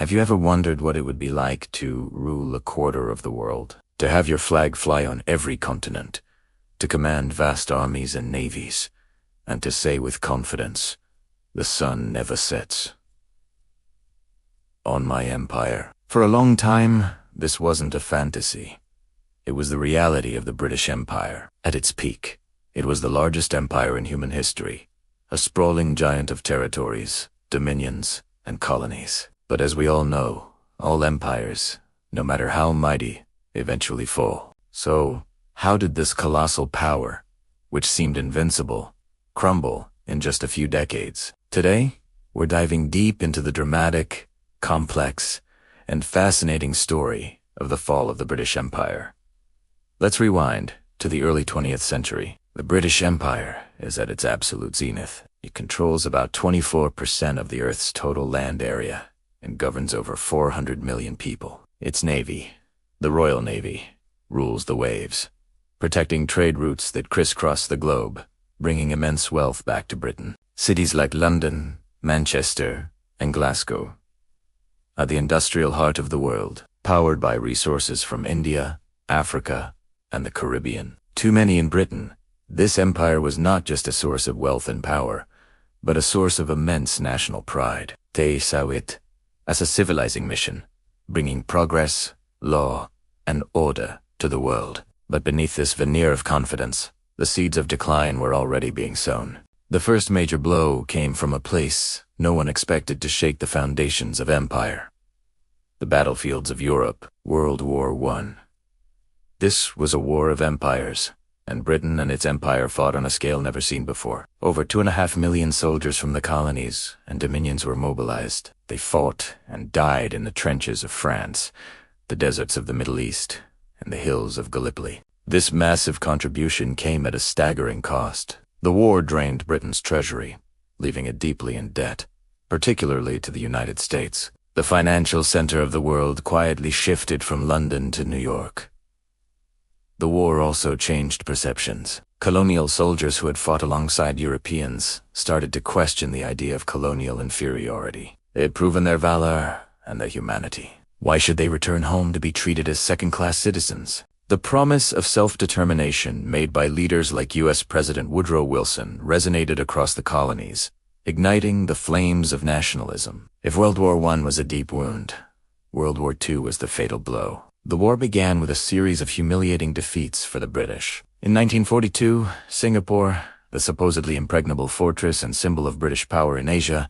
Have you ever wondered what it would be like to rule a quarter of the world? To have your flag fly on every continent, to command vast armies and navies, and to say with confidence, "The sun never sets on my empire." For a long time, this wasn't a fantasy. It was the reality of the British Empire. At its peak, it was the largest empire in human history, a sprawling giant of territories, dominions, and colonies. But as we all know, all empires, no matter how mighty, eventually fall. So, how did this colossal power, which seemed invincible, crumble in just a few decades? Today, we're diving deep into the dramatic, complex, and fascinating story of the fall of the British Empire. Let's rewind to the early 20th century. The British Empire is at its absolute zenith. It controls about 24% of the Earth's total land area and governs over 400 million people. Its navy, the Royal Navy, rules the waves, protecting trade routes that crisscross the globe, bringing immense wealth back to Britain. Cities like London, Manchester, and Glasgow are the industrial heart of the world, powered by resources from India, Africa, and the Caribbean. To many in Britain, this empire was not just a source of wealth and power, but a source of immense national pride. They saw it as a civilizing mission, bringing progress, law, and order to the world. But beneath this veneer of confidence, the seeds of decline were already being sown. The first major blow came from a place no one expected to shake the foundations of empire: the battlefields of Europe, World War I. This was a war of empires, and Britain and its empire fought on a scale never seen before. Over 2.5 million soldiers from the colonies and dominions were mobilized. They fought and died in the trenches of France, the deserts of the Middle East, and the hills of Gallipoli. This massive contribution came at a staggering cost. The war drained Britain's treasury, leaving it deeply in debt, particularly to the United States. The financial center of the world quietly shifted from London to New York. The war also changed perceptions. Colonial soldiers who had fought alongside Europeans started to question the idea of colonial inferiority. They had proven their valor and their humanity. Why should they return home to be treated as second-class citizens? The promise of self-determination made by leaders like U.S. President Woodrow Wilson resonated across the colonies, igniting the flames of nationalism. If World War I was a deep wound, World War II was the fatal blow. The war began with a series of humiliating defeats for the British. In 1942, Singapore, the supposedly impregnable fortress and symbol of British power in Asia,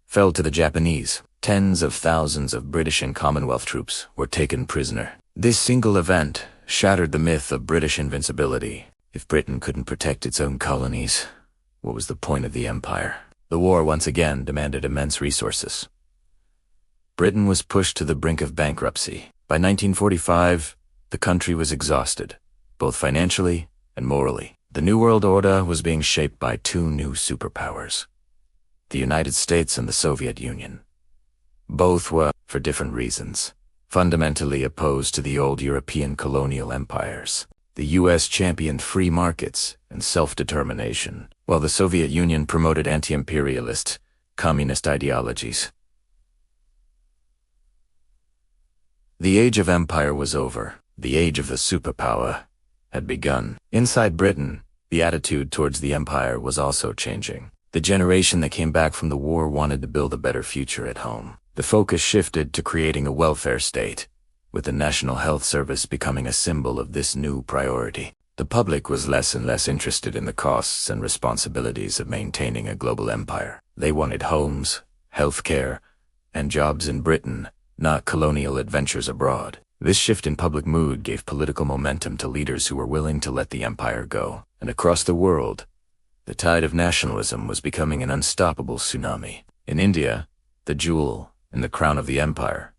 fell to the Japanese. Tens of thousands of British and Commonwealth troops were taken prisoner. This single event shattered the myth of British invincibility. If Britain couldn't protect its own colonies, what was the point of the empire? The war once again demanded immense resources. Britain was pushed to the brink of bankruptcy. By 1945, the country was exhausted, both financially and morally. The New World Order was being shaped by two new superpowers: the United States and the Soviet Union. Both were, for different reasons, fundamentally opposed to the old European colonial empires. The U.S. championed free markets and self-determination, while the Soviet Union promoted anti-imperialist, communist ideologies. The age of empire was over. The age of the superpower had begun. Inside Britain, the attitude towards the empire was also changing. The generation that came back from the war wanted to build a better future at home. The focus shifted to creating a welfare state, with the National Health Service becoming a symbol of this new priority. The public was less and less interested in the costs and responsibilities of maintaining a global empire. They wanted homes, healthcare, and jobs in Britain, not colonial adventures abroad. This shift in public mood gave political momentum to leaders who were willing to let the empire go. And across the world, the tide of nationalism was becoming an unstoppable tsunami. In India, the jewel and the crown of the empire,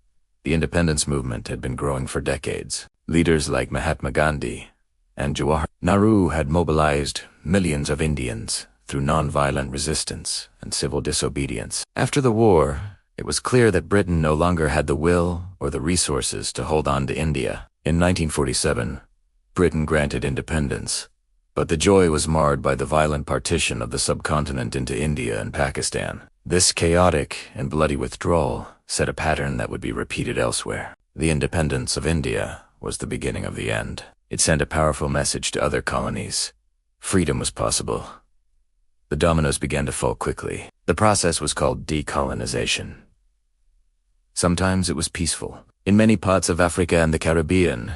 the independence movement had been growing for decades. Leaders like Mahatma Gandhi and Jawaharlal Nehru had mobilized millions of Indians through nonviolent resistance and civil disobedience. After the war, it was clear that Britain no longer had the will or the resources to hold on to India. In 1947, Britain granted independence, but the joy was marred by the violent partition of the subcontinent into India and Pakistan. This chaotic and bloody withdrawal set a pattern that would be repeated elsewhere. The independence of India was the beginning of the end. It sent a powerful message to other colonies. Freedom was possible. The dominoes began to fall quickly. The process was called decolonization. Sometimes it was peaceful. In many parts of Africa and the Caribbean,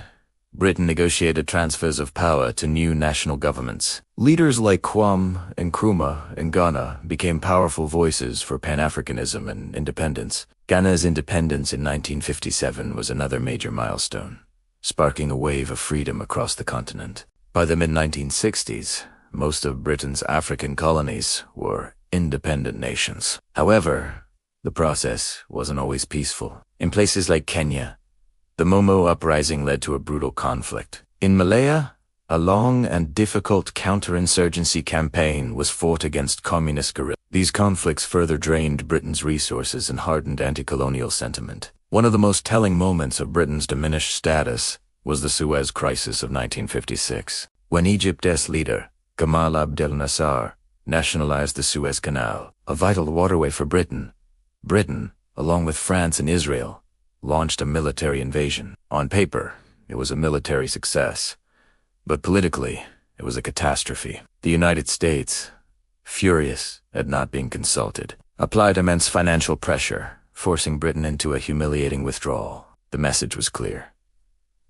Britain negotiated transfers of power to new national governments. Leaders like Kwame Nkrumah in Ghana became powerful voices for Pan-Africanism and independence. Ghana's independence in 1957 was another major milestone, sparking a wave of freedom across the continent. By the mid-1960s, most of Britain's African colonies were independent nations. However, the process wasn't always peaceful. In places like Kenya, the Momo uprising led to a brutal conflict. In Malaya, a long and difficult counterinsurgency campaign was fought against communist guerrillas. These conflicts further drained Britain's resources and hardened anti-colonial sentiment. One of the most telling moments of Britain's diminished status was the Suez Crisis of 1956, when Egypt's leader, Gamal Abdel Nasser, nationalized the Suez Canal, a vital waterway for Britain. Britain, along with France and Israel, launched a military invasion. On paper, it was a military success, but politically, it was a catastrophe. The United States, furious at not being consulted, applied immense financial pressure, forcing Britain into a humiliating withdrawal. The message was clear.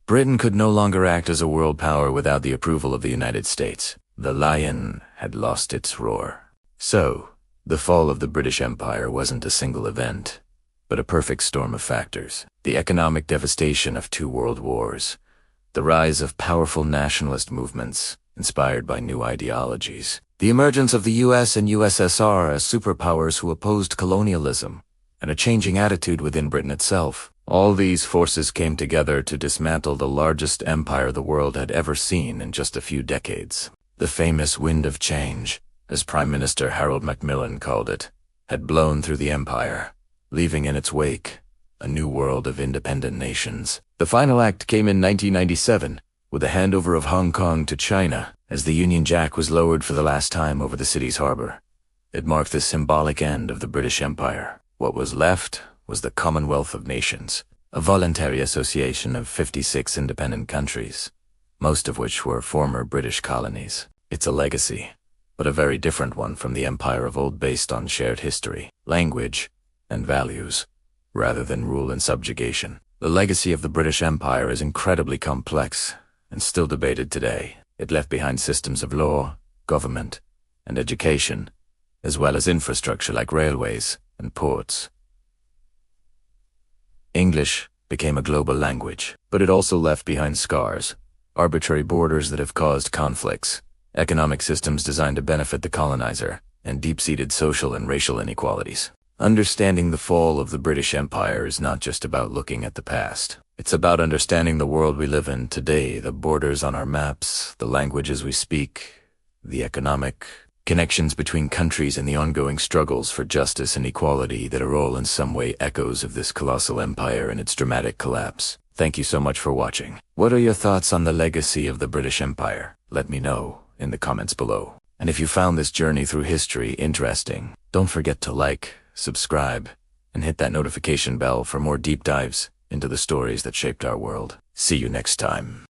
Britain could no longer act as a world power without the approval of the United States. The lion had lost its roar. So, the fall of the British Empire wasn't a single event, but a perfect storm of factors. The economic devastation of 2 world wars, the rise of powerful nationalist movements inspired by new ideologies, the emergence of the US and USSR as superpowers who opposed colonialism, and a changing attitude within Britain itself. All these forces came together to dismantle the largest empire the world had ever seen in just a few decades. The famous wind of change, as Prime Minister Harold Macmillan called it, had blown through the empire, leaving in its wake a new world of independent nations. The final act came in 1997, with the handover of Hong Kong to China, as the Union Jack was lowered for the last time over the city's harbor. It marked the symbolic end of the British Empire. What was left was the Commonwealth of Nations, a voluntary association of 56 independent countries, most of which were former British colonies. It's a legacy, but a very different one from the empire of old, based on shared history, language, and values, rather than rule and subjugation. The legacy of the British Empire is incredibly complex and still debated today. It left behind systems of law, government, and education, as well as infrastructure like railways and ports. English became a global language, but it also left behind scars, arbitrary borders that have caused conflicts, economic systems designed to benefit the colonizer, and deep-seated social and racial inequalities. Understanding the fall of the British Empire is not just about looking at the past. It's about understanding the world we live in today, the borders on our maps, the languages we speak, the economic connections between countries, and the ongoing struggles for justice and equality that are all in some way echoes of this colossal empire and its dramatic collapse. Thank you so much for watching. What are your thoughts on the legacy of the British Empire? Let me know in the comments below. And if you found this journey through history interesting, don't forget to like, subscribe, and hit that notification bell for more deep dives into the stories that shaped our world. See you next time.